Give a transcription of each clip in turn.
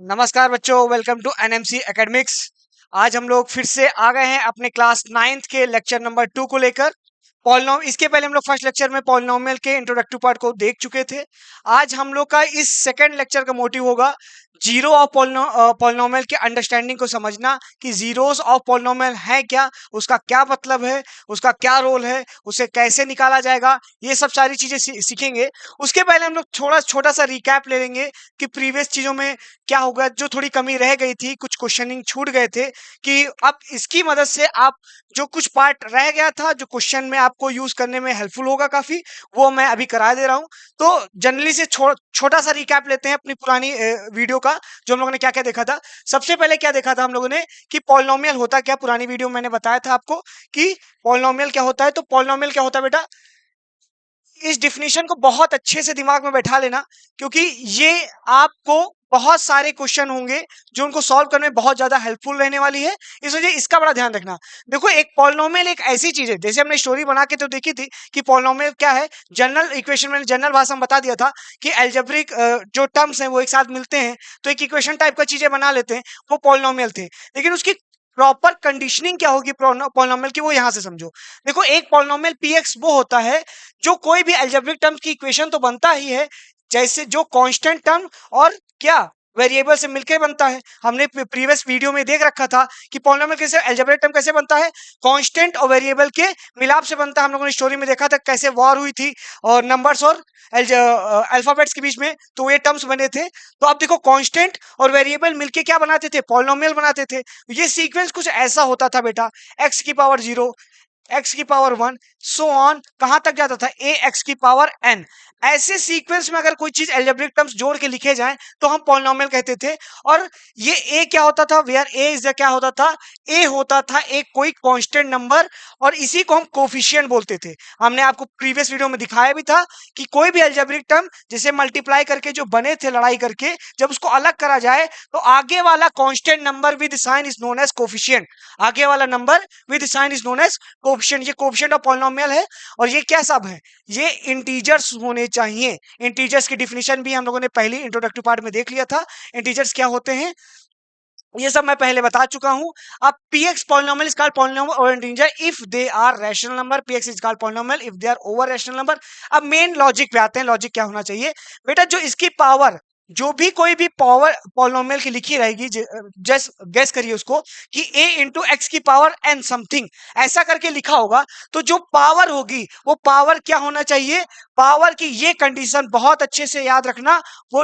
नमस्कार बच्चों, welcome to NMC academics. आज हम लोग फिर से आ गए हैं अपने क्लास 9th के लेक्चर नंबर 2 को लेकर। पॉलिनॉम इसके पहले हम लोग फर्स्ट लेक्चर में पॉलिनॉमियल के इंट्रोडक्टिव पार्ट को देख चुके थे। आज हम लोग का इस सेकंड लेक्चर का मोटिव होगा जीरो ऑफ पॉलिनॉमियल के अंडरस्टैंडिंग को समझना कि जीरोस ऑफ पॉलिनॉमियल है क्या, उसका क्या मतलब है, उसका क्या रोल है, उसे कैसे निकाला जाएगा, ये सब सारी चीजें सीखेंगे। उसके पहले हम लोग थोड़ा छोटा सा रिकैप ले लेंगे कि प्रीवियस चीजों में क्या होगा, जो थोड़ी कमी रह गई थी, कुछ क्वेश्चनिंग छूट गए थे, कि अब इसकी मदद से आप जो कुछ पार्ट रह गया था जो क्वेश्चन में आपको यूज करने में हेल्पफुल होगा काफी, वो मैं अभी करा दे रहा हूं। तो जनरली से छोटा सा रिकैप लेते हैं अपनी पुरानी वीडियो का, जो हम लोगों ने क्या क्या देखा था। सबसे पहले क्या देखा था हम लोगों ने कि पॉलिनॉमियल होता क्या। पुरानी वीडियो में मैंने बताया था आपको कि पॉलिनॉमियल क्या होता है। तो पॉलिनॉमियल क्या होता है बेटा, इस डिफिनीशन को बहुत अच्छे से दिमाग में बैठा लेना, क्योंकि ये आपको बहुत सारे क्वेश्चन होंगे जो उनको सॉल्व करने में बहुत ज्यादा हेल्पफुल रहने वाली है। इस वजह इसका बड़ा ध्यान रखना। देखो, एक पॉलिनॉमियल एक ऐसी चीज है, जैसे हमने स्टोरी बना के तो देखी थी कि पॉलिनॉमियल क्या है। जनरल इक्वेशन में जनरल भाषा में बता दिया था कि एल्जेब्रिक जो टर्म्स हैं वो एक साथ मिलते हैं तो एक इक्वेशन टाइप का चीजें बना लेते हैं, वो पॉलिनॉमियल थे। लेकिन उसकी प्रॉपर कंडीशनिंग क्या होगी पॉलिनॉमियल की, वो यहां से समझो। देखो, एक पॉलिनॉमियल पीएक्स वो होता है जो कोई भी अलजेब्रिक टर्म की इक्वेशन तो बनता ही है, जैसे जो कांस्टेंट टर्म और क्या वेरिएबल से मिलकर बनता है। हमने प्रीवियस वीडियो में देख रखा था कि पॉलिनॉमियल कैसे, अलजेब्रिक टर्म कैसे बनता है, कांस्टेंट और वेरिएबल के मिलाप से बनता है। हम लोगों ने स्टोरी में देखा था कैसे वॉर हुई थी और नंबर्स और अल्फाबेट्स के बीच में, तो ये टर्म्स बने थे। तो अब देखो, कांस्टेंट और वेरिएबल मिलके क्या बनाते थे, पॉलिनॉमियल बनाते थे। ये सीक्वेंस कुछ ऐसा होता था बेटा, एक्स की पावर 0, एक्स की पावर 1, सो ऑन, कहां तक जाता था, ए एक्स की पावर एन। ऐसे सीक्वेंस में अगर कोई चीज एल्जेब्रिक टर्म्स जोड़ के लिखे जाएं तो हम पॉलिनॉमियल कहते थे। और ये ए क्या होता था, वेयर ए इज क्या होता था, ए होता था एक कोई कांस्टेंट नंबर, और इसी को हम कोफिशिएंट बोलते थे। हमने आपको प्रीवियस वीडियो में दिखाया भी था कि कोई भी एल्जेब्रिक टर्म जैसे मल्टीप्लाई करके जो बने थे लड़ाई करके, जब उसको अलग करा जाए तो आगे वाला constant number with sign is known as coefficient. आगे वाला नंबर with sign is known as coefficient. ये कोफिशिएंट ऑफ पॉलिनॉमियल है। और ये क्या सब है, ये इंटीजर्स होने चाहिए। इंटीजर्स की डिफिनीशन भी हम लोगों ने पहली इंट्रोडक्टिव पार्ट में देख लिया था। इंटीजर्स क्या होते हैं ये सब मैं पहले बता चुका हूं। अब px polynomial is called polynomial over integer if they are rational number। px is called polynomial if they are over rational number। अब मेन लॉजिक पे आते हैं। लॉजिक क्या होना चाहिए बेटा, जो इसकी पावर, जो भी कोई भी पावर पॉलिनॉमियल की लिखी रहेगी, जस्ट गेस करिए उसको कि a इंटू एक्स की पावर n समथिंग ऐसा करके लिखा होगा, तो जो पावर होगी वो पावर क्या होना चाहिए, पावर की ये कंडीशन बहुत अच्छे से याद रखना, वो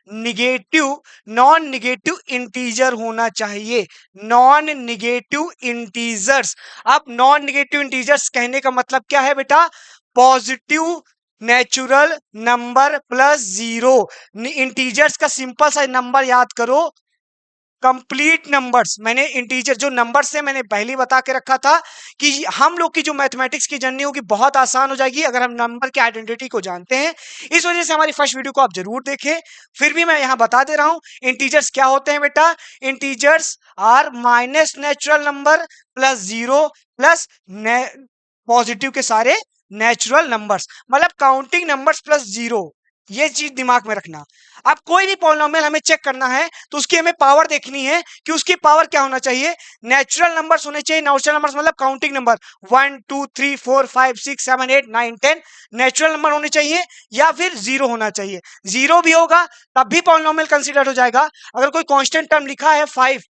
निगेटिव नॉन निगेटिव इंटीजर होना चाहिए। Non negative integers. अब नॉन निगेटिव इंटीजर्स कहने का मतलब क्या है बेटा, positive natural number plus 0। Integers का सिंपल सा नंबर याद करो, कंप्लीट नंबर्स। मैंने इंटीजर जो नंबर्स से मैंने पहले बता के रखा था कि हम लोग की जो मैथमेटिक्स की जर्नी होगी बहुत आसान हो जाएगी अगर हम नंबर की आइडेंटिटी को जानते हैं। इस वजह से हमारी फर्स्ट वीडियो को आप जरूर देखें। फिर भी मैं यहां बता दे रहा हूं इंटीजर्स क्या होते हैं बेटा। Integers are minus natural number plus 0 plus positive के सारे नेचुरल नंबर्स, मतलब काउंटिंग नंबर्स प्लस 0। ये चीज दिमाग में रखना। अब कोई भी पॉलिनॉमियल हमें चेक करना है तो उसकी हमें पावर देखनी है कि उसकी पावर क्या होना चाहिए, नेचुरल नंबर्स होने चाहिए। नेचुरल नंबर्स मतलब काउंटिंग नंबर 1 2 3 4 5 6 7 8 9 10 नेचुरल नंबर होने चाहिए, या फिर 0 होना चाहिए। 0 भी होगा तब भी पॉलिनॉमियल कंसीडर हो जाएगा। अगर कोई कांस्टेंट टर्म लिखा है 5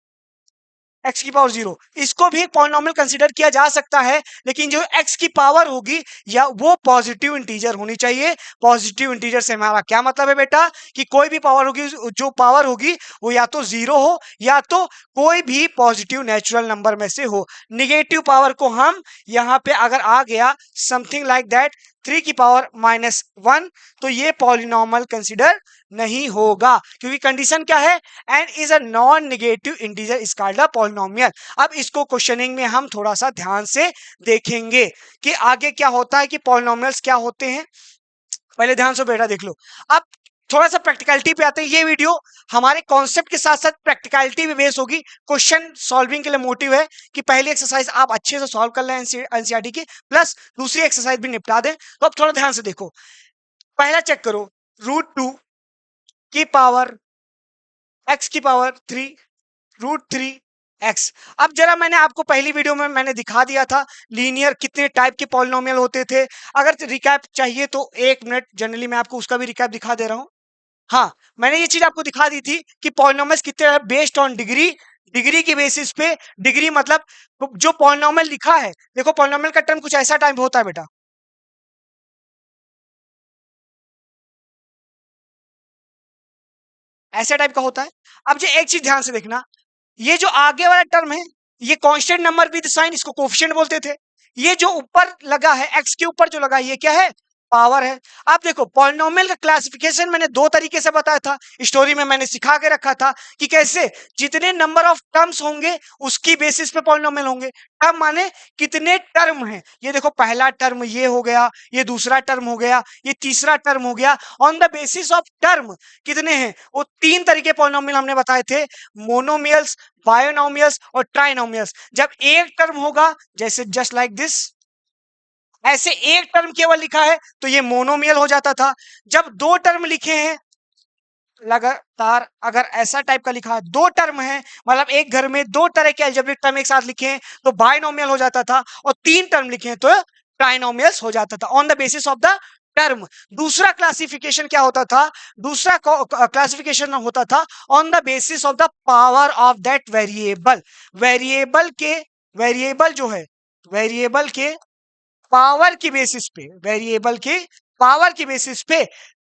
एक्स की पावर 0, इसको भी एक पॉलिनॉमियल कंसीडर किया जा सकता है, लेकिन जो एक्स की पावर होगी या वो पॉजिटिव इंटीजर होनी चाहिए। पॉजिटिव इंटीजर से हमारा क्या मतलब है बेटा, कि कोई भी पावर होगी, जो पावर होगी वो या तो 0 हो या तो कोई भी पॉजिटिव नेचुरल नंबर में से हो। निगेटिव पावर को हम यहाँ पे अगर आ गया समथिंग लाइक दैट 3 की पावर -1, तो ये पॉलिनॉमियल कंसीडर नहीं होगा, क्योंकि कंडीशन क्या है, n is a non negative integer is called a polynomial. अब इसको क्वेश्चनिंग में हम थोड़ा सा ध्यान से देखेंगे कि आगे क्या होता है, कि पॉलिनॉमियल्स क्या होते हैं। पहले ध्यान से बेटा देख लो। अब थोड़ा सा प्रैक्टिकलिटी पे आते हैं। ये वीडियो हमारे कॉन्सेप्ट के साथ साथ प्रैक्टिकलिटी पे बेस होगी। क्वेश्चन सॉल्विंग के लिए मोटिव है कि पहली एक्सरसाइज आप अच्छे से सॉल्व कर लें एनसीईआरटी की, प्लस दूसरी एक्सरसाइज भी निपटा दें। तो अब थोड़ा ध्यान से देखो। पहला चेक करो, √2 की पावर एक्स की पावर 3 √3 x। अब जरा मैंने आपको पहली वीडियो में मैंने दिखा दिया था लीनियर कितने टाइप के पॉलिनोमियल होते थे। अगर रिकैप चाहिए तो 1 मिनट, जनरली मैं आपको उसका भी रिकैप दिखा दे रहा हूं। हाँ, मैंने ये चीज आपको दिखा दी थी कि पॉलिनोमियल्स कितने हैं बेस्ड ऑन डिग्री। डिग्री की बेसिस पे, डिग्री मतलब जो पॉलिनोमियल लिखा है, देखो पॉलिनोमियल का टर्म कुछ ऐसा टाइप होता है बेटा, ऐसे टाइप का होता है। अब जो एक चीज ध्यान से देखना, ये जो आगे वाला टर्म है, ये कांस्टेंट नंबर विद साइन, इसको कोफिशिएंट बोलते थे। ये जो ऊपर लगा है, एक्स के ऊपर जो लगा है, ये क्या है? पावर है। अब देखो पॉलिनोमियल का क्लासिफिकेशन मैंने दो तरीके से बताया था, स्टोरी में मैंने सिखा के रखा था कि कैसे जितने नंबर ऑफ टर्म्स होंगे उसकी बेसिस पे पॉलिनोमियल होंगे। टर्म माने कितने टर्म हैं, ये देखो पहला टर्म ये हो गया, ये दूसरा टर्म हो गया, ये तीसरा टर्म हो गया। On the basis of term कितने हैं, वो तीन तरीके पॉलिनोमियल हमने बताए थे, मोनोमियल्स, बायोनोमियल्स और ट्राइनोमियल्स। जब एक टर्म होगा, जैसे जस्ट लाइक दिस, ऐसे एक टर्म केवल लिखा है तो ये मोनोमियल हो जाता था। जब दो टर्म लिखे हैं लगातार, अगर ऐसा टाइप का लिखा है, दो टर्म है मतलब एक घर में दो तरह के अलजेब्रिक टर्म एक साथ लिखे हैं तो बायनोमियल हो जाता था, और तीन टर्म लिखे हैं तो ट्राइनोमियल्स हो जाता था on the basis of the term. दूसरा क्लासिफिकेशन क्या होता था? दूसरा क्लासिफिकेशन होता था on the basis of the power of that variable. Variable के, वेरिएबल जो है, वेरिएबल के पावर की बेसिस पे, वेरिएबल के पावर की बेसिस पे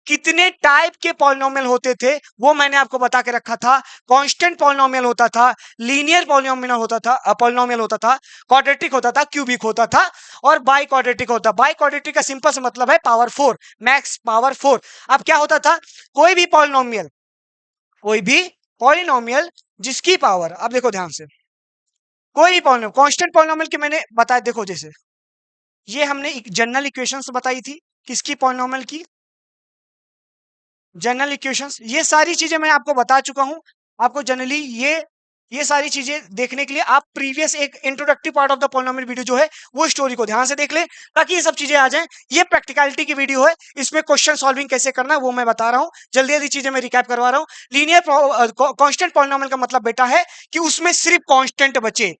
कितने टाइप के पॉलिनोमियल होते थे वो मैंने आपको बता के रखा था। कांस्टेंट पॉलिनोमियल होता था, लीनियर पॉलिनोमियल होता था, पॉलिनोमियल होता था, क्वाड्रेटिक होता था, क्यूबिक होता था, और बाई क्वाड्रेटिक होता। बाई क्वाड्रेटिक का सिंपल से मतलब है पावर 4, मैक्स पावर 4। अब क्या होता था, कोई भी पॉलिनोमियल, कोई भी पॉलिनोमियल जिसकी पावर, अब देखो ध्यान से, कोई भी पॉलिनोमियल, कांस्टेंट पॉलिनोमियल की मैंने बताया, देखो जैसे ये हमने एक जनरल इक्वेशंस बताई थी, किसकी? पॉलिनोमियल की जनरल इक्वेशंस। ये सारी चीजें मैं आपको बता चुका हूं। आपको जनरली ये सारी चीजें देखने के लिए आप प्रीवियस एक introductive part of the polynomial video जो है वो स्टोरी को ध्यान से देख ले, ताकि ये सब चीजें आ जाएं। ये प्रैक्टिकलिटी की वीडियो है, इसमें क्वेश्चन सॉल्विंग कैसे करना है वो मैं बता रहा हूं। जल्दी जल्दी चीजें मैं रिकैप करवा रहा हूं। लीनियर कांस्टेंट पॉलिनोमियल का मतलब बेटा है कि उसमें सिर्फ कांस्टेंट बचे,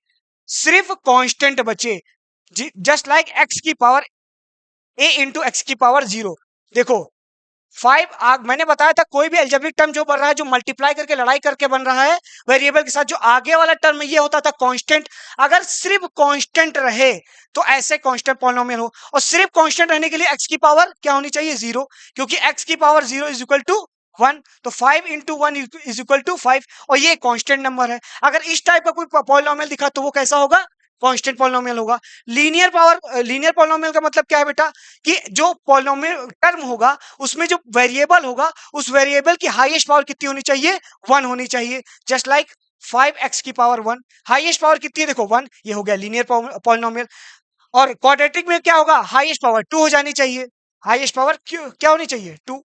सिर्फ कांस्टेंट बचे, जस्ट लाइक एक्स की पावर a इंटू एक्स की पावर 0। देखो 5 आग मैंने बताया था, कोई भी अलजेब्रिक टर्म जो बन रहा है, जो मल्टीप्लाई करके लड़ाई करके बन रहा है वेरिएबल के साथ, जो आगे वाला टर्म ये होता था कांस्टेंट। अगर सिर्फ कांस्टेंट रहे तो ऐसे कांस्टेंट पॉलिनोमियल हो, और सिर्फ कांस्टेंट रहने के लिए एक्स की पावर क्या होनी चाहिए? 0, क्योंकि एक्स की पावर 0 इज इक्वल टू 1। तो 5 इंटू 1 इज इक्वल टू 5, और ये कांस्टेंट नंबर है। अगर इस टाइप का कोई पॉलिनोमियल दिखा तो वो कैसा होगा? कांस्टेंट पॉलिनोमियल होगा। लीनियर पॉलिनोमियल का मतलब क्या है बेटा, कि जो पॉलिनोमियल टर्म होगा उसमें जो वेरिएबल होगा, उस वेरिएबल की हाईएस्ट पावर कितनी होनी चाहिए? 1 होनी चाहिए। जस्ट लाइक 5x की पावर 1, हाईएस्ट पावर कितनी है? देखो 1, ये हो गया लीनियर पॉलिनोमियल। और क्वाड्रेटिक में क्या होगा? हाईएस्ट पावर 2 हो जानी चाहिए। हाईएस्ट पावर क्या होनी चाहिए? 2।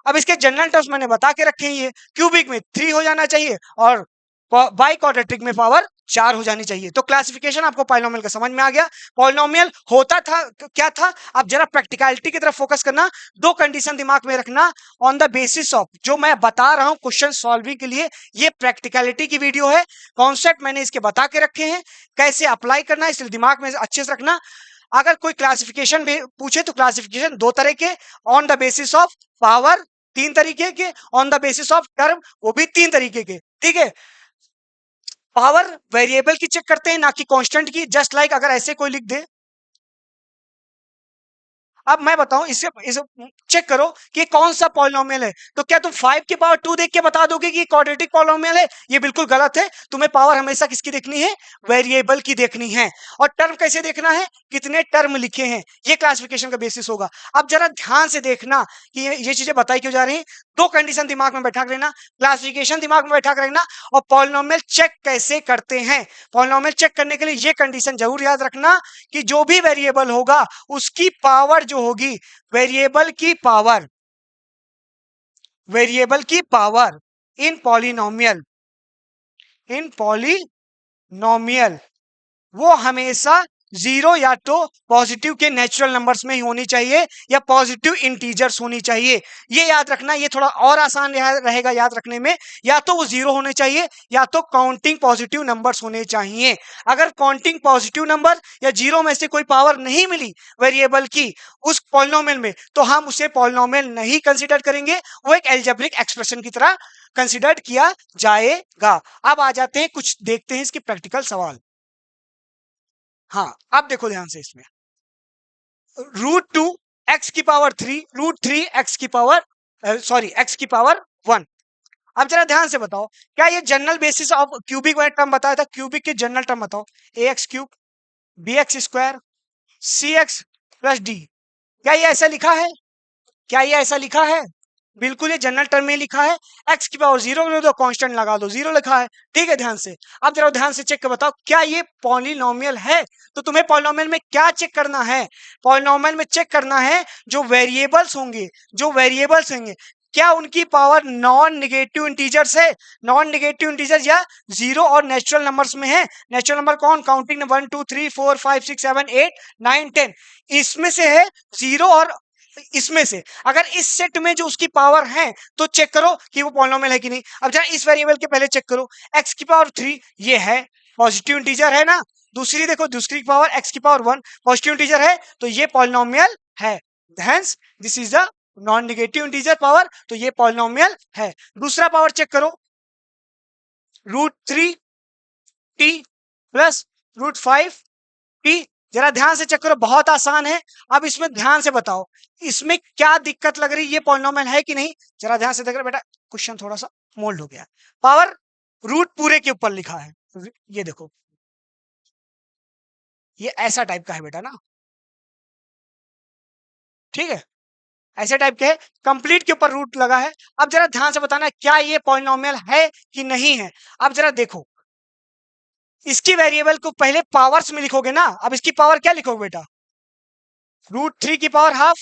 अब इसके जनरल टर्म्स मैंने बता के रखे हैं, ये क्यूबिक में 3 हो जाना चाहिए, और बाई क्वाड्रेटिक में पावर 4 हो जानी चाहिए। तो क्लासिफिकेशन आपको पॉलिनोमियल का समझ में आ गया। पॉलिनोमियल होता था क्या था, अब जरा प्रैक्टिकलिटी की तरफ फोकस करना। दो कंडीशन दिमाग में रखना ऑन द बेसिस ऑफ जो मैं बता रहा हूं क्वेश्चन सॉल्विंग के लिए। ये प्रैक्टिकलिटी की वीडियो है, कॉन्सेप्ट मैंने इसके बता के रखे हैं, कैसे अप्लाई करना है इसलिए दिमाग में अच्छे से रखना। अगर कोई क्लासिफिकेशन पूछे तो क्लासिफिकेशन दो तरह के, on the basis of power तीन तरीके के, on the basis of term वो भी तीन तरीके के। ठीक है, पावर वेरिएबल की चेक करते हैं ना कि कांस्टेंट की। जस्ट लाइक अगर ऐसे कोई लिख दे, अब मैं बताऊं, इसे चेक करो कि कौन सा पॉलिनोमियल है, तो क्या तुम 5 की पावर 2 देख के बता दोगे कि क्वाड्रेटिक पॉलिनोमियल है? ये बिल्कुल गलत है। तुम्हें पावर हमेशा किसकी देखनी है? वेरिएबल की देखनी है। और टर्म कैसे देखना है? कितने टर्म लिखे हैं, ये क्लासिफिकेशन का बेसिस होगा। अब जरा ध्यान से देखना कि ये चीजें बताई क्यों जा रही हैं। दो कंडीशन दिमाग में बैठा कर लेना, क्लासिफिकेशन दिमाग में बैठा कर लेना, और पॉलिनोमियल चेक कैसे करते हैं। पॉलिनोमियल चेक करने के लिए ये कंडीशन जरूर याद रखना कि जो भी वेरिएबल होगा उसकी पावर जो होगी, वेरिएबल की पावर, वेरिएबल की power in polynomial, in polynomial वो हमेशा जीरो या तो पॉजिटिव के नेचुरल नंबर्स में ही होनी चाहिए या पॉजिटिव इंटीजर्स होनी चाहिए। ये याद रखना, ये थोड़ा और आसान रहेगा याद रखने में। या तो वो जीरो होने चाहिए या तो काउंटिंग पॉजिटिव नंबर्स होने चाहिए। अगर काउंटिंग पॉजिटिव नंबर या जीरो में से कोई पावर नहीं मिली वेरिएबल की उस पॉलिनोमियल में, तो हम उसे पॉलिनोमियल नहीं कंसीडर करेंगे, वो एक एल्जेब्रिक एक्सप्रेशन की तरह कंसीडर किया जाएगा। अब आ जाते हैं, कुछ देखते हैं इसके प्रैक्टिकल सवाल। हाँ, अब देखो ध्यान से इसमें, √2 x⁻³ √3 x⁻1। अब जरा ध्यान से बताओ, क्या ये general basis of cubic term बताया था? क्यूबिक के जनरल टर्म बताओ, ax³ bx² cx plus d। क्या ये ऐसा लिखा है? क्या ये ऐसा लिखा है? बिल्कुल, ये जनरल टर्म में लिखा है। x⁻0 में दो कांस्टेंट लगा दो, जीरो लिखा है। ठीक है, ध्यान से अब जरा ध्यान से चेक कर बताओ, क्या ये पॉलिनोमियल है? तो तुम्हें पॉलिनोमियल में क्या चेक करना है? पॉलिनोमियल में चेक करना है जो वेरिएबल्स होंगे, क्या उनकी पावर नॉन नेगेटिव इंटीजर्स है? नॉन नेगेटिव इंटीजर्स या जीरो और नेचुरल नंबर्स में है। नेचुरल नंबर कौन? काउंटिंग 1 2 3 4 5 6 7 8 9 10, इसमें से है जीरो और इसमें से। अगर इस सेट में जो उसकी पावर है तो चेक करो कि वो पॉलिनोमियल है कि नहीं। अब जरा इस वेरिएबल के पहले चेक करो, x⁻3 ये है पॉजिटिव इंटीजर है ना। दूसरी देखो, दूसरी पावर x⁻1 पॉजिटिव इंटीजर है, तो ये पॉलिनोमियल है। Hence this is the non negative integer power, तो ये पॉलिनोमियल है। दूसरा पावर चेक करो, √3t प्लस √5t। जरा ध्यान से चेक करो, बहुत आसान है। अब इसमें ध्यान से बताओ, इसमें क्या दिक्कत लग रही है? ये पॉलिनोमियल है कि नहीं? जरा ध्यान से देख रहे बेटा, क्वेश्चन थोड़ा सा मोल्ड हो गया। पावर रूट पूरे के ऊपर लिखा है, ये देखो, ये ऐसा टाइप का है बेटा ना। ठीक है, ऐसे टाइप के है, कंप्लीट के ऊपर रूट लगा है। अब जरा ध्यान से बताना, क्या ये पॉलिनोमियल है कि नहीं है? अब जरा देखो, इसकी वेरिएबल को पहले पावर्स में लिखोगे ना। अब इसकी पावर क्या लिखोगे बेटा? √3 की पावर हाफ।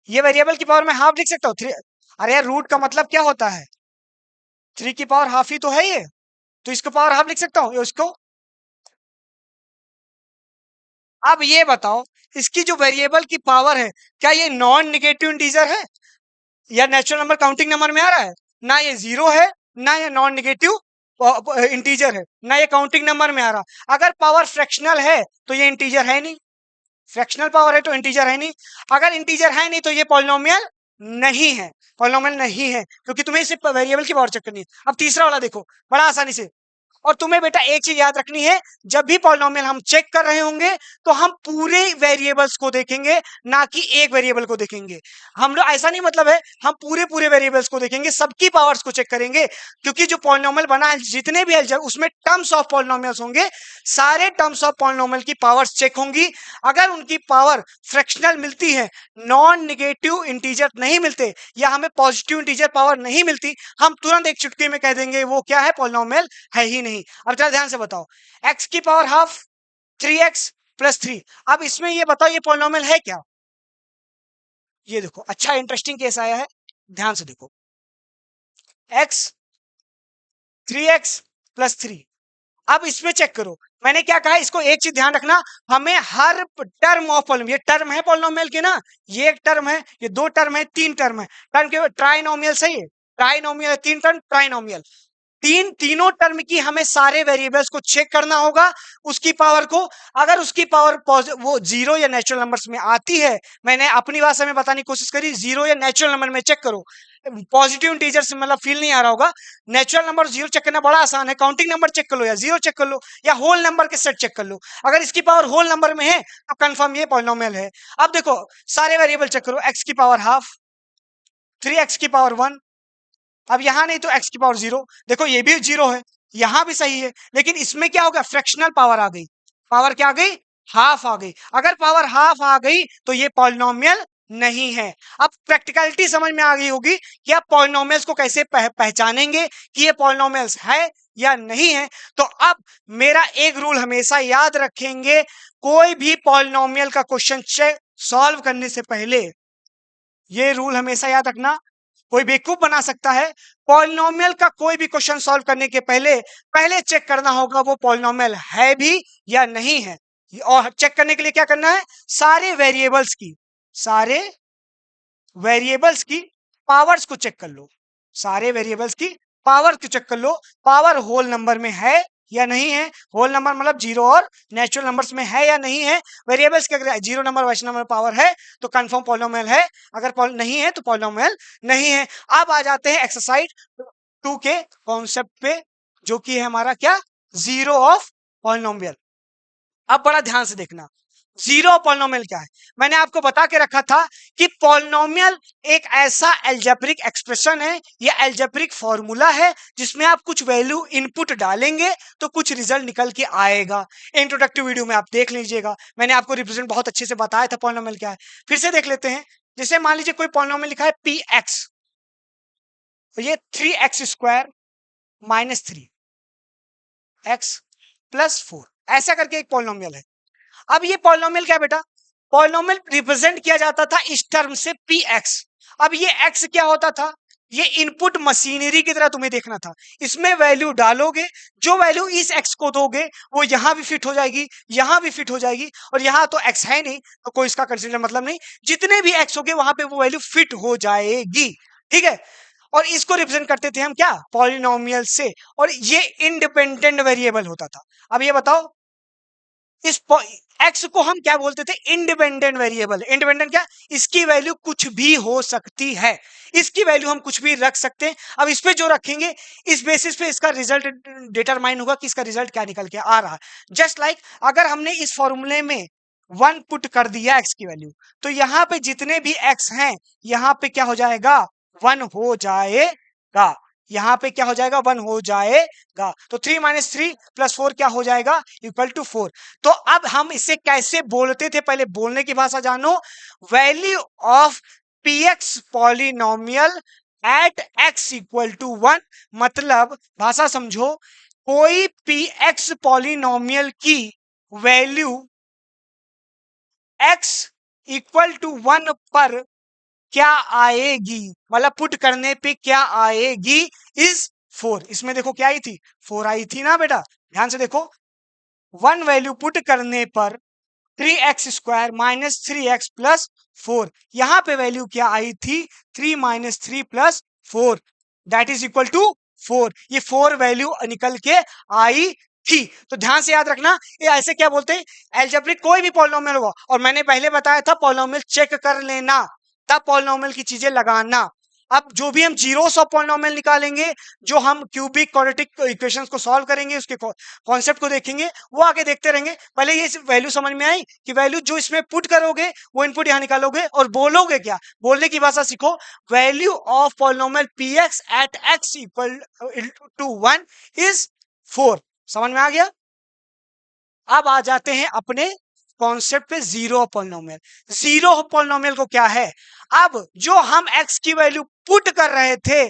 ये वेरिएबल की पावर में हाफ लिख सकता हूँ। 3, अरे यार रूट का मतलब क्या होता है? 3 की पावर हाफ ही तो है ये, तो इसको पावर हाफ लिख सकता हूँ इसको। अब ये बताओ, इसकी जो वेरिएबल की पावर है, क्या ये नॉन नेगेटिव इंटीजर है या नेचुरल नंबर काउंटिंग नंबर में आ रहा है? ना ये जीरो है, ना ये नॉन नेगेटिव इंटीजर है, ना ये काउंटिंग नंबर में आ रहा। अगर पावर फ्रैक्शनल है तो ये इंटीजर है नहीं, फ्रैक्शनल पावर है तो इंटीजर है नहीं। अगर इंटीजर है नहीं तो ये पॉलिनोमियल नहीं है, पॉलिनोमियल नहीं है, क्योंकि तुम्हें इसे वेरिएबल की पावर चेक करनी है। अब तीसरा वाला देखो, बड़ा आसानी से। और तुम्हें बेटा एक चीज याद रखनी है, जब भी पॉलिनोमियल हम चेक कर रहे होंगे तो हम पूरे वेरिएबल्स को देखेंगे, ना कि एक वेरिएबल को देखेंगे। हम लोग ऐसा नहीं मतलब है, हम पूरे वेरिएबल्स को देखेंगे, सबकी पावर्स को चेक करेंगे, क्योंकि जो पॉलिनोमियल बना है, जितने भी अलजेब्रा उसमें टर्म्स ऑफ पॉलिनोमियल्स होंगे, सारे टर्म्स ऑफ पॉलिनोमियल की पावर्स चेक होंगी। अगर उनकी पावर फ्रैक्शनल मिलती है, नॉन नेगेटिव इंटीजर नहीं मिलते या हमें पॉजिटिव इंटीजर पावर नहीं मिलती, हम तुरंत एक चुटकी में कह देंगे वो क्या है? पॉलिनोमियल है ही नहीं। अब जरा ध्यान से बताओ, x की पावर हाफ 3x प्लस 3। अब इसमें ये बताओ, ये पॉलिनोमियल है क्या? ये देखो, अच्छा इंटरेस्टिंग केस आया है, ध्यान से देखो, x 3x प्लस 3। अब इसमें चेक करो, मैंने क्या कहा, इसको एक चीज ध्यान रखना, हमें हर टर्म ऑफ पॉलिनोमियल, ये टर्म है पॉलिनोमियल के ना, ये एक टर्म है, ये दो टर्म है, तीन टर्म है, टर्म के ट्राइनोमियल सही है, ट्राइनोमियल, तीन टर्म ट्राइनोमियल, तीनों टर्म की हमें सारे वेरिएबल्स को चेक करना होगा, उसकी पावर को। अगर उसकी पावर वो जीरो या नेचुरल नंबर्स में आती है, मैंने अपनी भाषा में बताने की कोशिश करी, जीरो या नेचुरल नंबर में चेक करो। पॉजिटिव इंटीजर से मतलब फील नहीं आ रहा होगा, नेचुरल नंबर जीरो चेक करना बड़ा आसान है, काउंटिंग नंबर चेक कर लो या जीरो चेक कर लो या होल नंबर के सेट चेक कर लो। अगर इसकी पावर होल नंबर में है तो कंफर्म ये पॉलिनोमियल है। अब देखो, सारे वेरिएबल चेक करो, x की पावर हाफ, 3x की पावर 1। अब यहां नहीं तो x की पावर 0, देखो ये भी 0 है, यहां भी सही है, लेकिन इसमें क्या होगा? फ्रैक्शनल पावर आ गई, पावर क्या आ गई? हाफ आ गई। अगर पावर हाफ आ गई तो ये पॉलिनोमियल नहीं है। अब प्रैक्टिकलिटी समझ में आ गई होगी कि आप पॉलिनोमियल्स को कैसे पहचानेंगे कि ये पॉलिनोमियल्स है या नहीं है। तो अब मेरा एक रूल हमेशा याद रखेंगे, कोई भी पॉलिनोमियल का क्वेश्चन सॉल्व करने से पहले, ये रूल हमेशा याद रखना, कोई बेवकूफ बना सकता है, पॉलिनोमियल का कोई भी क्वेश्चन सॉल्व करने के पहले चेक करना होगा वो पॉलिनोमियल है भी या नहीं है। और चेक करने के लिए क्या करना है, सारे वेरिएबल्स की पावर्स को चेक कर लो, सारे वेरिएबल्स की पावर को चेक कर लो, पावर होल नंबर में है या नहीं है। होल नंबर मतलब जीरो और नेचुरल नंबर्स में है या नहीं है। वेरिएबल्स के अगर जीरो नंबर वैश्विक नंबर पावर है तो कंफर्म पॉलिनोमियल है, अगर नहीं है तो पॉलिनोमियल नहीं है। अब आ जाते हैं एक्सरसाइज 2 के कॉन्सेप्ट पे, जो कि है हमारा क्या, जीरो ऑफ पॉलिनोमियल। अब बड़ा ध्यान से देखना, जीरो पॉलिनोमियल क्या है। मैंने आपको बता के रखा था कि पॉलिनोमियल एक ऐसा एल्जेब्रिक एक्सप्रेशन है या एल्जेब्रिक फॉर्मूला है जिसमें आप कुछ वैल्यू इनपुट डालेंगे तो कुछ रिजल्ट निकल के आएगा। इंट्रोडक्टिव वीडियो में आप देख लीजिएगा, मैंने आपको रिप्रेजेंट बहुत अच्छे से बताया था पॉलिनोमियल क्या है। फिर से देख लेते हैं। जैसे मान लीजिए कोई पॉलिनोमियल लिखा है पी एक्स, तो ये 3x² माइनस 3x+4 ऐसा करके एक पॉलिनोमियल है। अब ये पॉलिनोमियल क्या है बेटा, पॉलिनोमियल रिप्रेजेंट किया जाता था इस टर्म से px। अब ये x क्या होता था, ये इनपुट मशीनरी की तरह तुम्हें देखना था। इसमें वैल्यू डालोगे, जो वैल्यू इस x को दोगे वो यहां भी फिट हो जाएगी, यहां भी फिट हो जाएगी, और यहां तो x है नहीं तो कोई इसका कंसीडर मतलब नहीं, जितने भी x होंगे वहां पे वो वैल्यू फिट हो जाएगी। ठीक है, और इसको रिप्रेजेंट करते थे हम क्या, पॉलिनोमियल से, और ये इंडिपेंडेंट वेरिएबल होता था। अब ये बताओ इस एक्स को हम क्या बोलते थे, इंडिपेंडेंट वेरिएबल। इंडिपेंडेंट क्या, इसकी वैल्यू कुछ भी हो सकती है, इसकी वैल्यू हम कुछ भी रख सकते हैं। अब इस पे जो रखेंगे इस बेसिस पे इसका रिजल्ट डिटरमाइन होगा कि इसका रिजल्ट क्या निकल के आ रहा है। जस्ट लाइक अगर हमने इस फॉर्मूले में 1 पुट कर दिया एक्स की वैल्यू, तो यहाँ पे जितने भी एक्स हैं यहाँ पे क्या हो जाएगा, 1 हो जाएगा। यहाँ पे क्या हो जाएगा, 1 हो जाएगा। तो 3 - 3 + 4 क्या हो जाएगा, = 4। तो अब हम इसे कैसे बोलते थे, पहले बोलने की भाषा जानो। Value of px polynomial at x = 1, मतलब भाषा समझो, कोई px पॉलिनोमियल की वैल्यू x = 1 पर क्या आएगी, मतलब पुट करने पे क्या आएगी, इज 4। इसमें देखो क्या आई थी, 4 आई थी ना बेटा, ध्यान से देखो। 1 वैल्यू पुट करने पर 3x² - 3x+4, यहां पे वैल्यू क्या आई थी, 3 - 3 + 4 दैट इज इक्वल टू 4। ये 4 वैल्यू निकल के आई थी। तो ध्यान से याद रखना, ये ऐसे क्या बोलते हैं, एल्जेब्रिक कोई भी पॉलिनोमियल होगा, और मैंने पहले बताया था पॉलिनोमियल चेक कर लेना तब पॉलिनोमियल की चीजें लगाना। अब जो भी हम जीरोस ऑफ पॉलिनोमियल निकालेंगे, जो हम क्यूबिक क्वाड्रेटिक इक्वेशंस को सॉल्व करेंगे, उसके कॉन्सेप्ट को देखेंगे, वो आगे देखते रहेंगे। पहले ये वैल्यू समझ में आई कि वैल्यू जो इसमें पुट करोगे वो इनपुट यहां निकालोगे, और बोलोगे क्या, बोलने की भाषा सीखो। Value of polynomial px at x = 1 is 4। समझ में आ गया। अब आ जाते हैं अपने कॉन्सेप्ट पे, जीरो पॉलिनोमियल। जीरो पॉलिनोमियल को क्या है, अब जो हम x की वैल्यू पुट कर रहे थे,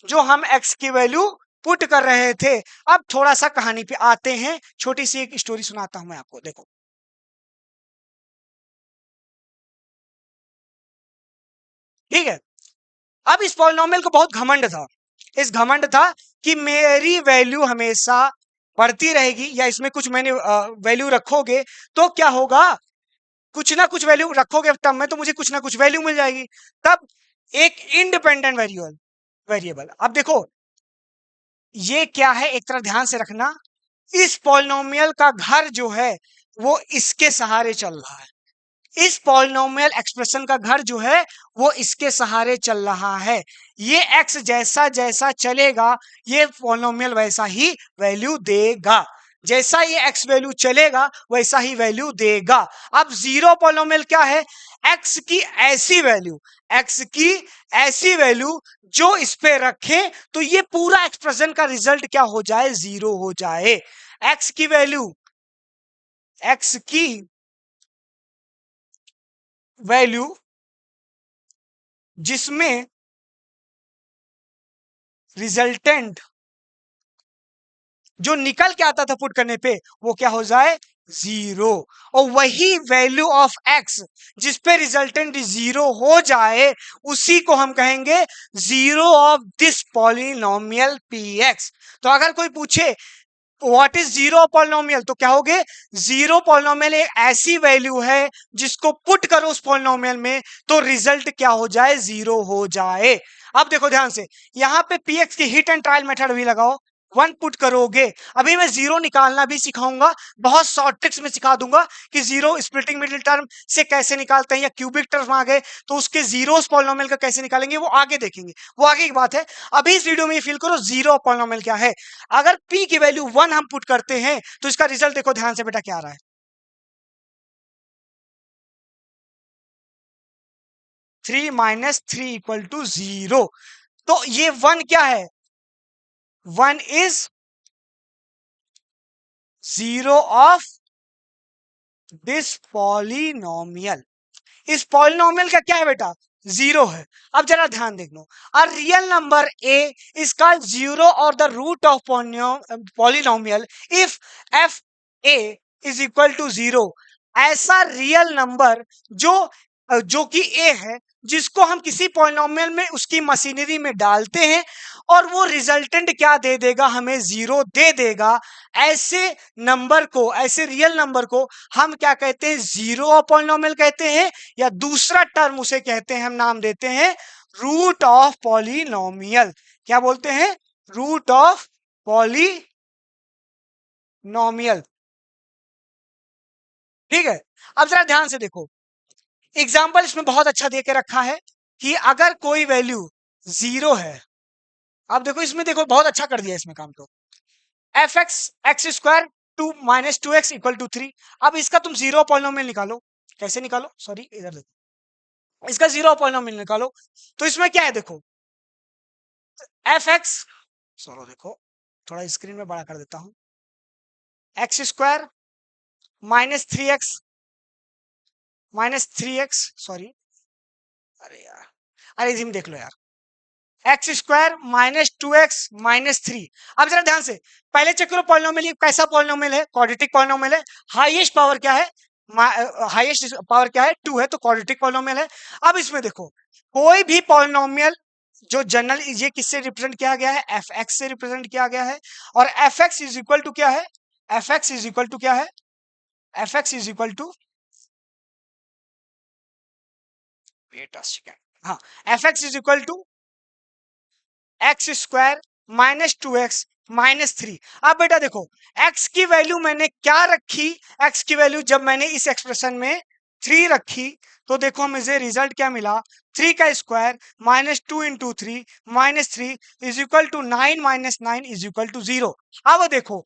जो हम x की वैल्यू पुट कर रहे थे, अब थोड़ा सा कहानी पे आते हैं, छोटी सी एक स्टोरी सुनाता हूं मैं आपको। देखो ठीक है, अब इस पॉलिनोमियल को बहुत घमंड था। इस घमंड था कि मेरी वैल्यू हमेशा बढ़ती रहेगी, या इसमें कुछ मैंने वैल्यू रखोगे तो क्या होगा, कुछ ना कुछ वैल्यू रखोगे तब में तो मुझे कुछ ना कुछ वैल्यू मिल जाएगी। तब एक इंडिपेंडेंट वेरिएबल। अब देखो ये क्या है, एक तरह ध्यान से रखना, इस पॉलिनोमियल का घर जो है वो इसके सहारे चल रहा है। इस पॉलिनोमियल एक्सप्रेशन का घर जो है वो इसके सहारे चल रहा है। ये x जैसा जैसा चलेगा ये पॉलिनोमियल वैसा ही वैल्यू देगा, जैसा ये x वैल्यू चलेगा वैसा ही वैल्यू देगा। अब जीरो पॉलिनोमियल क्या है, x की ऐसी वैल्यू, x की ऐसी वैल्यू जो इस पे रखे तो ये पूरा एक्सप्रेशन का रिजल्ट क्या हो जाए, जीरो हो जाए। x की वैल्यू, x की वैल्यू जिसमें रिजल्टेंट जो निकल के आता था पुट करने पे वो क्या हो जाए, जीरो। और वही वैल्यू ऑफ x जिस पे रिजल्टेंट जीरो हो जाए उसी को हम कहेंगे zero of this polynomial px। तो अगर कोई पूछे व्हाट इज जीरो पॉलिनोमियल, तो क्या होगे, जीरो पॉलिनोमियल एक ऐसी वैल्यू है जिसको पुट करो उस पॉलिनोमियल में तो रिजल्ट क्या हो जाए, जीरो हो जाए। अब देखो ध्यान से, यहां पे पीएक्स की हिट एंड ट्रायल मेथड भी लगाओ, वन पुट करोगे, अभी मैं जीरो निकालना भी सिखाऊंगा, बहुत शॉर्ट ट्रिक्स में सिखा दूंगा कि जीरो स्प्लिटिंग मिडिल टर्म से कैसे निकालते हैं, या क्यूबिक टर्म आ गए तो उसके जीरो पॉलिनोमियल का कैसे निकालेंगे, वो आगे देखेंगे, वो आगे की बात है। अभी इस वीडियो में ये फील करो जीरो पॉलिनोमियल क्या है। अगर p की वैल्यू 1 हम पुट करते हैं तो इसका रिजल्ट देखो ध्यान से बेटा क्या आ रहा है, 3 माइनस 3 इक्वल टू 0। तो ये 1 क्या है, 1 is zero of this polynomial, इस पॉलिनोमियल का क्या है बेटा, जीरो है। अब जरा ध्यान देख लो, a real number a is called zero और the root of polynomial if F a is equal to zero. ऐसा रियल नंबर जो कि a है, जिसको हम किसी पॉलिनोमियल में उसकी मशीनरी में डालते हैं और वो रिजल्टेंट क्या दे देगा, हमें जीरो दे देगा, ऐसे नंबर को, ऐसे रियल नंबर को हम क्या कहते हैं, जीरो ऑफ पॉलिनोमियल कहते हैं, या दूसरा टर्म उसे कहते हैं, हम नाम देते हैं रूट ऑफ पॉलिनोमियल। क्या बोलते हैं, रूट ऑफ पॉलिनोमियल। ठीक है, अब जरा ध्यान से देखो, एग्जाम्पल इसमें बहुत अच्छा दे के रखा है कि अगर कोई वैल्यू जीरो है, अब देखो इसमें, देखो बहुत अच्छा कर दिया इसमें काम, तो f x x square two minus two x equal to three. अब इसका तुम जीरो पॉलिनोमियल निकालो, कैसे निकालो, सॉरी इधर देखो, इसका जीरो पॉलिनोमियल निकालो। तो इसमें क्या है देखो, एफ एक्स, चलो देखो थोड़ा स्क्रीन में बड़ा कर देता हूं, x square minus three x sorry, अरे यार, अरे जिम देख लो यार, x square minus two x minus three. अब जरा ध्यान से पहले चेक करो पॉलिनोमियल, कैसा पॉलिनोमियल है, क्वाड्रेटिक पॉलिनोमियल है, हाईएस्ट पावर क्या है, हाईएस्ट पावर क्या है, टू है, तो क्वाड्रेटिक पॉलिनोमियल है। अब इसमें देखो, कोई भी पॉलिनोमियल जो जनरल, ये किससे रिप्रेजेंट किया गया है, एफ एक्स से रिप्रेजेंट किया गया है, और F X is equal to क्या है, F X is equal to क्या है, F X is equal to, wait a second, हाँ, F X is equal to x square minus two x minus three. अब बेटा देखो, x की value मैंने क्या रखी, x की वैल्यू जब मैंने इस एक्सप्रेशन में थ्री रखी, तो देखो मुझे रिजल्ट क्या मिला, थ्री का square minus two into three minus three is equal to nine minus nine is equal to zero. अब देखो,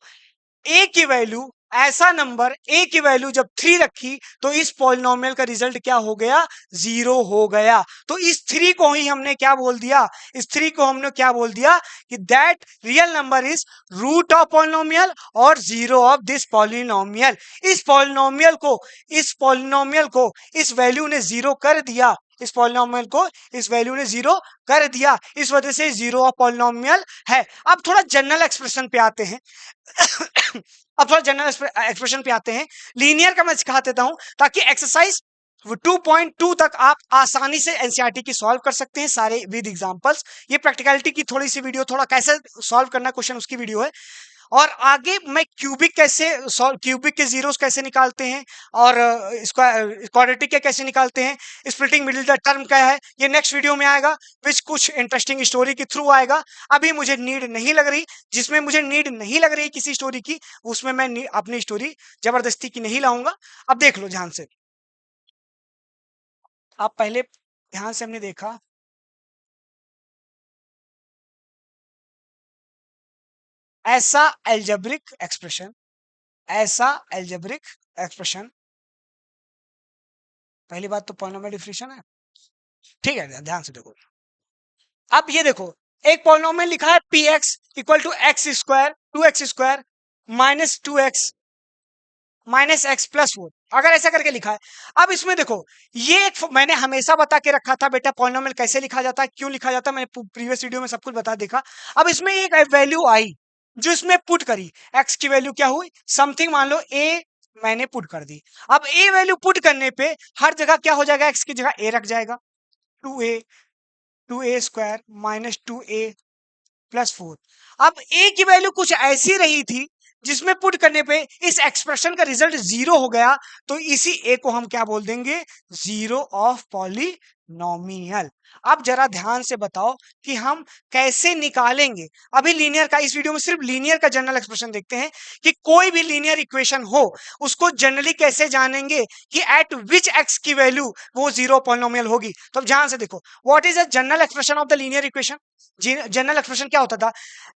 ए की वैल्यू, ऐसा नंबर ए की वैल्यू जब थ्री रखी तो इस पॉलिनोमियल का रिजल्ट क्या हो गया, जीरो हो गया। तो इस थ्री को ही हमने क्या बोल दिया, इस थ्री को हमने क्या बोल दिया कि that real number is root of polynomial और जीरो ऑफ दिस पॉलिनोमियल। इस पॉलिनोमियल को इस वैल्यू ने जीरो कर दिया, इस पॉलिनोमियल को इस वैल्यू ने जीरो कर दिया, इस वजह से जीरो ऑफ पॉलिनोमियल है। अब थोड़ा जनरल एक्सप्रेशन पे आते हैं अब थोड़ा जनरल एक्सप्रेशन पे आते हैं, लीनियर का मैं सिखा देता हूं ताकि एक्सरसाइज 2.2 तक आप आसानी से एनसीईआरटी की सॉल्व कर सकते हैं, सारे विद एग्जांपल्स। ये प्रैक्टिकलिटी की थोड़ी सी वीडियो, थोड़ा कैसे सॉल्व करना क्वेश्चन उसकी वीडियो है, और आगे मैं क्यूबिक के जीरोस कैसे निकालते हैं, और क्वाड्रेटिक के कैसे निकालते हैं, स्प्लिटिंग मिडिल टर्म क्या है, ये नेक्स्ट वीडियो में आएगा, विच कुछ इंटरेस्टिंग स्टोरी के थ्रू आएगा। अभी मुझे नीड नहीं लग रही, जिसमें मुझे नीड नहीं लग रही किसी स्टोरी की, उसमें मैं अपनी स्टोरी जबरदस्ती की नहीं लाऊंगा। अब देख लो ध्यान से, आप पहले ध्यान से हमने देखा, ऐसा एल्जेब्रिक एक्सप्रेशन, ऐसा एल्जेब्रिक एक्सप्रेशन, पहली बात तो पॉलिनोमियल डिफरेंशियल है, ठीक है, ध्यान से देखो। अब ये देखो, एक पॉलिनोमियल लिखा है p x equal to x square two x square minus two x minus x plus four, अगर ऐसा करके लिखा है। अब इसमें देखो, ये एक मैंने हमेशा बता के रखा था बेटा, पॉलिनोमियल कैसे लिखा जाता है, क्यों लिखा जाता है, मैंने प्रीवियस वीडियो में सब कुछ बता देखा। अब इसमें एक वैल्यू आई जो इसमें पुट करी, एक्स की वैल्यू क्या हुई, समथिंग मान लो ए मैंने पुट कर दी। अब ए वैल्यू पुट करने पे हर जगह क्या हो जाएगा, एक्स की जगह ए रख जाएगा, two a square minus two a plus four. अब ए की वैल्यू कुछ ऐसी रही थी जिसमें पुट करने पे इस एक्सप्रेशन का रिजल्ट जीरो हो गया, तो इसी ए को हम क्या बोल देंगे, जीरो ऑफ पॉलिनोमियल। अब जरा ध्यान से बताओ कि हम कैसे निकालेंगे। अभी लीनियर का, इस वीडियो में सिर्फ लीनियर का जनरल एक्सप्रेशन देखते हैं कि कोई भी लीनियर इक्वेशन हो उसको जनरली कैसे जानेंगे कि एट विच एक्स की वैल्यू वो जीरो पॉलिनोमियल होगी। तो अब ध्यान से देखो, what is the general expression of the linear equation. General expression क्या होता था,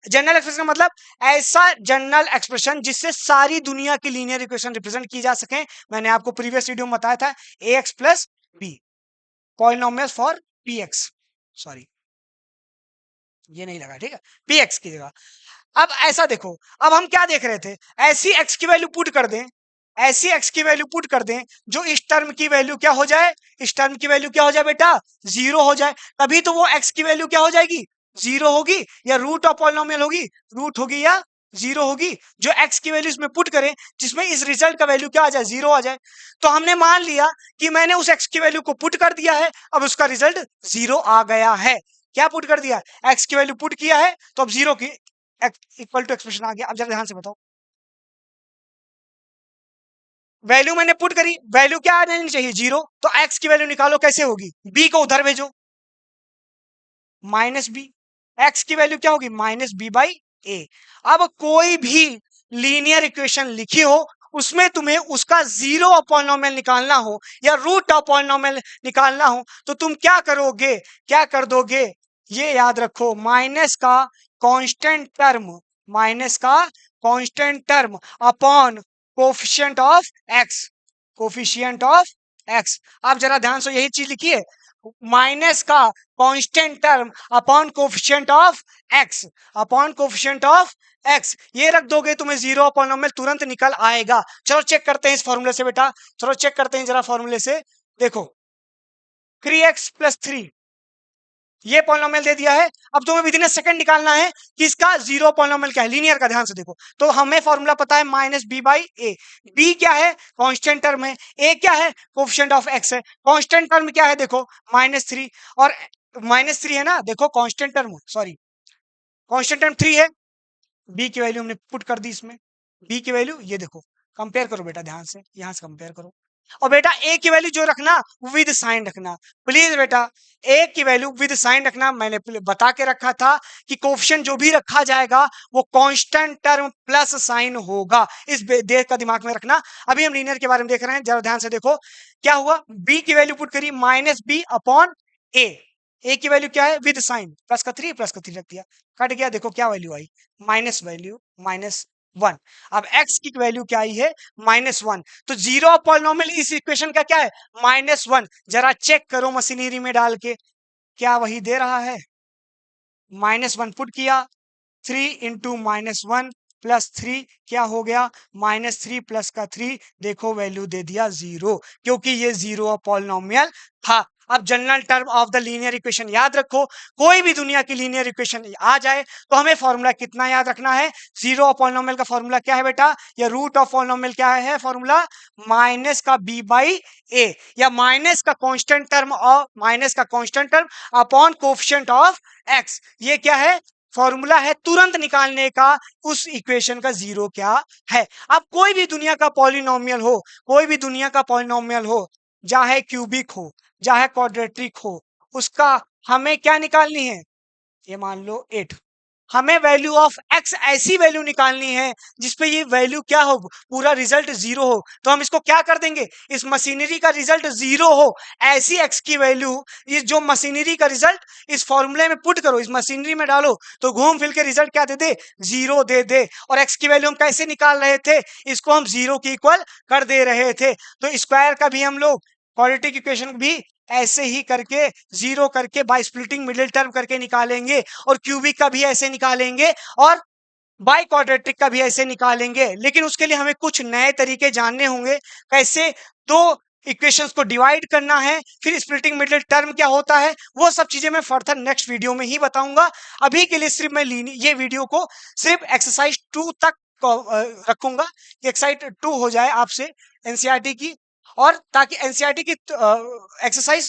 जनरल एक्सप्रेशन का मतलब ऐसा जनरल एक्सप्रेशन जिससे सारी दुनिया की लीनियर इक्वेशन रिप्रेजेंट की जा सके। मैंने आपको प्रीवियस वीडियो में बताया था, A X plus B, polynomial for P X, sorry ये नहीं लगा, ठीक है, पी एक्स की जगह। अब ऐसा देखो, अब हम क्या देख रहे थे, ऐसी एक्स की वैल्यू पुट कर दें, ऐसी एक्स की वैल्यू पुट कर दें जो इस टर्म की वैल्यू क्या हो जाए, इस टर्म की वैल्यू क्या हो जाए बेटा, जीरो हो जाए। तभी तो वो एक्स की वैल्यू क्या हो जाएगी, जीरो होगी, या रूट ऑफ पॉलिनोमियल होगी, रूट होगी या जीरो होगी। जो एक्स की वैल्यू इसमें पुट करें जिसमें इस रिजल्ट का वैल्यू क्या आ जाए, जीरो आ जाए। तो हमने मान लिया कि मैंने उस एक्स की वैल्यू को पुट कर दिया है, अब उसका रिजल्ट जीरो आ गया है। क्या पुट कर दिया, एक्स की वैल्यू पुट किया है, तो अब जीरो की इक्वल टू एक्सप्रेशन आ गया। अब जरा ध्यान से बताओ, वैल्यू मैंने पुट करी, वैल्यू क्या आ जानी चाहिए, जीरो। तो एक्स की वैल्यू निकालो, कैसे होगी, बी को उधर भेजो, माइनस बी। एक्स की वैल्यू क्या होगी, माइनस बी बाई ए। अब कोई भी लीनियर इक्वेशन लिखी हो उसमें तुम्हें उसका जीरो ऑफ पॉलिनोमियल निकालना हो या रूट ऑफ पॉलिनोमियल निकालना हो, तो तुम क्या करोगे, क्या कर दोगे, ये याद रखो, माइनस का कांस्टेंट टर्म, माइनस का constant term upon coefficient of x, coefficient of x. आप जरा ध्यान से यही चीज लिखिए, माइनस का constant term upon coefficient of x, upon coefficient of x, ये रख दोगे तुम्हें जीरो पॉलिनोमियल तुरंत निकल आएगा। चलो चेक करते हैं इस फॉर्मूले से बेटा, चलो चेक करते हैं जरा फॉर्मूले से। देखो 3x+3 ये पॉलिनोमियल दे दिया है, अब तुम्हें विदिन अ सेकंड निकालना है कि इसका जीरो पॉलिनोमियल क्या है, लीनियर का। ध्यान से देखो, तो हमें फॉर्मूला पता है minus b by a. B क्या है, कांस्टेंट टर्म है, ए क्या है, कोफिशिएंट ऑफ एक्स है। कांस्टेंट टर्म क्या है, देखो -3, और -3 है ना, देखो constant term, sorry constant term 3 है। बी की वैल्यू हमने पुट कर दी इसमें, बी की वैल्यू ये देखो, कंपेयर करो बेटा ध्यान से, यहां से कंपेयर करो। और बेटा ए की वैल्यू जो रखना विद साइन रखना, प्लीज बेटा, ए की वैल्यू विद साइन रखना। मैंने बता के रखा था कि कोफिशिएंट जो भी रखा जाएगा वो कांस्टेंट टर्म प्लस साइन होगा, इस देख का दिमाग में रखना। अभी हम लीनियर के बारे में देख रहे हैं, जरा ध्यान से देखो क्या हुआ, बी की वैल्यू पुट करी माइनस बी अपॉन ए, ए की वैल्यू क्या है, विद साइन प्लस का 3, प्लस का 3 रख दिया, कट गया, देखो क्या वैल्यू आई, माइनस वैल्यू -1। अब x की वैल्यू क्या आई है, -1। तो जीरो ऑफ पॉलिनोमियल इस इक्वेशन का क्या है, -1। जरा चेक करो मशीनरी में डाल के, क्या वही दे रहा है, -1 पुट किया, 3 इंटू -1 प्लस 3 क्या हो गया, -3 प्लस का 3, देखो वैल्यू दे दिया जीरो, क्योंकि ये जीरो ऑफ पॉलिनोमियल था। अब general term of the linear equation याद रखो, कोई भी दुनिया की लीनियर इक्वेशन आ जाए तो हमें फॉर्मूला कितना याद रखना है, जीरो ऑफ पॉलिनोमियल का फॉर्मूला क्या है बेटा, या रूट ऑफ पॉलिनोमियल क्या है फॉर्मूला, माइनस का b बाई ए, या माइनस का कांस्टेंट टर्म और माइनस का constant term upon coefficient of x। ये क्या है, फॉर्मूला है तुरंत निकालने का उस इक्वेशन का जीरो क्या है। अब कोई भी दुनिया का पॉलिनोमियल हो, कोई भी दुनिया का पॉलिनोमियल हो, चाहे क्यूबिक हो चाहे क्वाड्रेटिक हो, उसका हमें क्या निकालनी है, ये मान लो 8, हमें वैल्यू ऑफ x ऐसी वैल्यू निकालनी है जिसपे ये वैल्यू क्या हो, पूरा रिजल्ट जीरो हो। तो हम इसको क्या कर देंगे, इस मशीनरी का रिजल्ट जीरो हो, ऐसी x की वैल्यू, ये जो मशीनरी का रिजल्ट इस फॉर्मूले में पुट करो, इस मशीनरी में डालो, तो घूम फिर के रिजल्ट क्या दे दे, जीरो दे दे। और x की वैल्यू हम कैसे निकाल रहे थे, इसको हम जीरो की इक्वल कर दे रहे थे। तो स्क्वायर का भी हम लोग क्वाड्रेटिक इक्वेशन भी ऐसे ही करके जीरो करके बाय स्प्लिटिंग मिडिल टर्म करके निकालेंगे, और क्यूबिक का भी ऐसे निकालेंगे, और बाय क्वाड्रेटिक का भी ऐसे निकालेंगे। लेकिन उसके लिए हमें कुछ नए तरीके जानने होंगे, कैसे दो इक्वेशंस को डिवाइड करना है, फिर स्प्लिटिंग मिडिल टर्म क्या होता है, वो सब चीजें मैं फर्दर नेक्स्ट वीडियो में ही बताऊंगा। अभी के लिए सिर्फ मैं ये वीडियो को सिर्फ एक्सरसाइज 2 तक रखूंगा, एक्सरसाइज 2 हो जाए आपसे एनसीईआरटी की, और ताकि एनसीईआरटी की एक्सरसाइज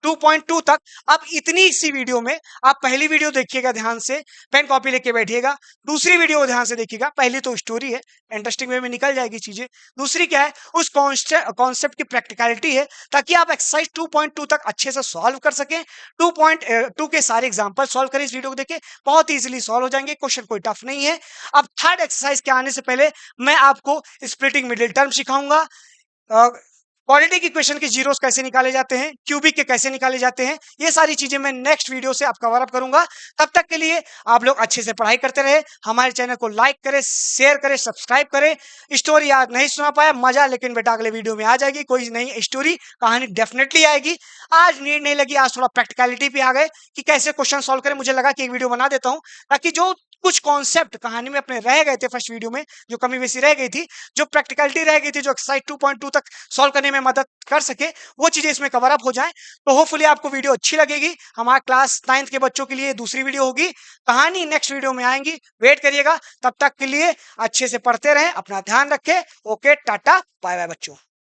2.2 तक। अब इतनी सी वीडियो में आप पहली वीडियो देखिएगा ध्यान से, पेन कॉपी लेके बैठिएगा। दूसरी वीडियो ध्यान से देखिएगा, पहली तो स्टोरी है, इंटरेस्टिंग वे में निकल जाएगी चीजें। दूसरी क्या है, उस कॉन्सेप्ट की प्रैक्टिकलिटी है, ताकि आप एक्सरसाइज 2.2 तक अच्छे से सॉल्व कर सकें। 2.2 के सारे एग्जाम्पल सॉल्व करें इस वीडियो को देखे, बहुत इजीली सॉल्व हो जाएंगे, क्वेश्चन कोई टफ नहीं है। अब थर्ड एक्सरसाइज के आने से पहले मैं आपको स्प्लिटिंग मिडिल टर्म सिखाऊंगा, क्वालिटी की क्वेश्चन के जीरोस कैसे निकाले जाते हैं, क्यूबिक के कैसे निकाले जाते हैं, ये सारी चीजें मैं नेक्स्ट वीडियो से आप कवर अप करूंगा। तब तक के लिए आप लोग अच्छे से पढ़ाई करते रहे, हमारे चैनल को लाइक करें, शेयर करें, सब्सक्राइब करें। स्टोरी आज नहीं सुना पाया मजा, लेकिन बेटा अगले वीडियो में आ जाएगी, कोई नई स्टोरी कहानी डेफिनेटली आएगी। आज नीड नहीं लगी, आज थोड़ा प्रैक्टिकलिटी पे आ गए कि कैसे क्वेश्चन सॉल्व करें। मुझे लगा कि एक वीडियो बना देता हूं, ताकि जो कुछ कॉन्सेप्ट कहानी में अपने रह गए थे फर्स्ट वीडियो में, जो कमी बेसी रह गई थी, जो प्रैक्टिकलिटी रह गई थी, जो एक्सरसाइज 2.2 तक सॉल्व करने में मदद कर सके, वो चीजें इसमें कवर अप हो जाएं। तो होपफुली आपको वीडियो अच्छी लगेगी। हमारा क्लास 9th के बच्चों के लिए दूसरी वीडियो होगी, कहानी नेक्स्ट वीडियो में आएंगी, वेट करिएगा। तब तक के लिए अच्छे से पढ़ते रहें, अपना ध्यान रखें। ओके, टाटा बाय बाय बच्चों।